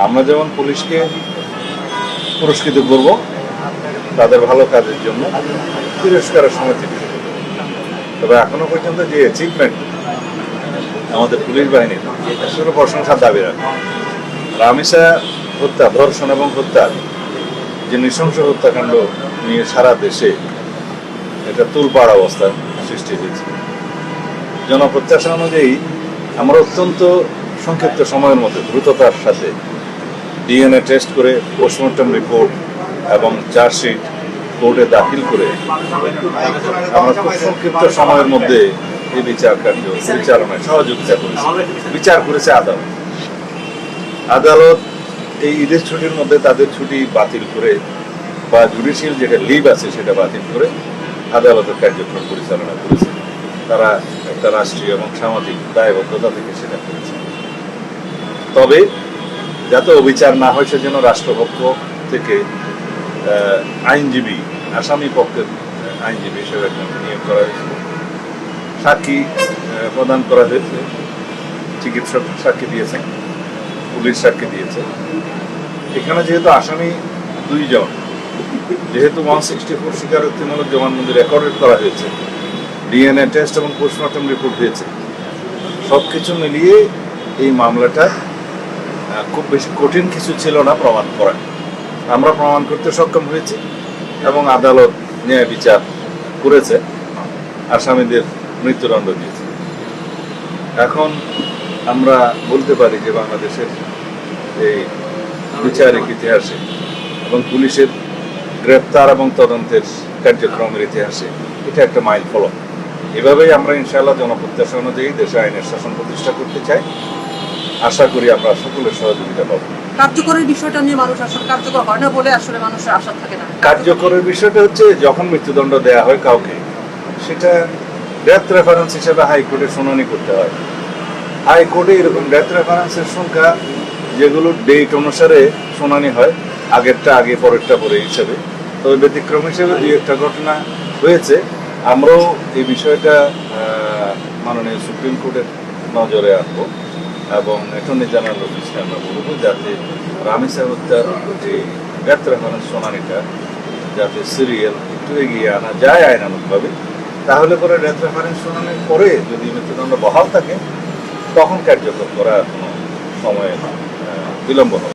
আমরা যেমন পুলিশকে পুরস্কৃত করব তাদের ভালো কাজের জন্য, তিরস্কারের সময় থেকে, তবে এখনো পর্যন্ত যে অ্যাচিভমেন্ট আমাদের পুলিশ বাহিনীর, সেগুলো প্রশংসার দাবি রাখে। রামিসা হত্যা, ধর্ষণ এবং হত্যার যে নৃশংস হত্যাকাণ্ড নিয়ে সারা দেশে এটা তুলপাড় অবস্থার সৃষ্টি হয়েছে। জনপ্রত্যাশা অনুযায়ী আমরা অত্যন্ত সংক্ষিপ্ত সময়ের মধ্যে দ্রুততার সাথে ডিএনএ টেস্ট করে পোস্টমর্টম রিপোর্ট এবং চার্জশিট কোর্টে দাখিল করে আমরা খুব সংক্ষিপ্ত সময়ের মধ্যে এই বিচার কার্য পরিচালনায় সহযোগিতা করেছি। বিচার করেছে আদালত। আদালত এই ঈদের ছুটির মধ্যে তাদের ছুটি বাতিল করে বা জুডিশিয়াল যেটা লিভ আছে সেটা বাতিল করে আদালতের কার্যক্রম পরিচালনা করেছে। তারা একটা রাষ্ট্রীয় এবং সামাজিক দায়বদ্ধতা থেকে সেটা করেছে। তবে যাতে অবিচার না হয় সেজন্য রাষ্ট্রপক্ষ থেকে আইনজীবী, আসামি পক্ষের আইনজীবী হিসেবে নিয়োগ করা হয়েছে। সাক্ষী প্রদান করা হয়েছে, চিকিৎসক সাক্ষী দিয়েছেন, পুলিশ সাক্ষী দিয়েছে। এখানে যেহেতু আসামি 2 জন, যেহেতু 164 স্বীকারোক্তিমূলক জবানবন্দি রেকর্ড করা হয়েছে, ডিএনএ টেস্ট এবং পোস্টমর্টম রিপোর্ট হয়েছে, সবকিছু মিলিয়ে এই মামলাটা খুব বেশি কঠিন কিছু ছিল না প্রমাণ করা। আমরা প্রমাণ করতে সক্ষম হয়েছি এবং আদালত ন্যায় বিচার করেছে, আসামিদের মৃত্যুদণ্ড দিয়েছে। এখন আমরা বলতে পারি যে বাংলাদেশের এই বিচারিক ইতিহাসে এবং পুলিশের গ্রেপ্তার এবং তদন্তের কার্যক্রমের ইতিহাসে এটা একটা মাইল ফলক। এভাবেই আমরা ইনশাআল্লাহ জনপ্রত্যাশা অনুযায়ী দেশে আইনের শাসন প্রতিষ্ঠা করতে চাই। আশা করি আমরা সকলের সহযোগিতা পাবো। কার্যকরের বিষয়টা নিয়ে মানুষ আসলে কার্যকর হয় না বলে আসলে মানুষের আশা থাকে না। কার্যকরের বিষয়টা হচ্ছে যখন মৃত্যুদণ্ড দেয়া হয় কাউকে, সেটা ডেথ রেফারেন্স হিসেবে হাইকোর্টে শুনানি করতে হয়। হাইকোর্টে এরকম ডেথ রেফারেন্সের সংখ্যা যেগুলো ডেট অনুসারে শুনানি হয়, আগেরটা আগে পরেরটা পরে হিসেবে। তবে ব্যতিক্রম হিসেবে 2-1টা ঘটনা হয়েছে। আমরাও এই বিষয়টা মাননীয় সুপ্রিম কোর্টের নজরে আনবো এবং অ্যাটর্নি জেনারেল অফিসকে আমরা বলবো যাতে রামিসা হত্যার যে ডেথ রেফারেন্স শুনানিটা যাতে সিরিয়াল একটু এগিয়ে আনা যায় আইনানুগভাবে। তাহলে পরে ডেথ রেফারেন্স শুনানির পরে যদি মৃত্যুদণ্ড বহাল থাকে তখন কার্যকর করার কোনো সময় বিলম্ব হবে।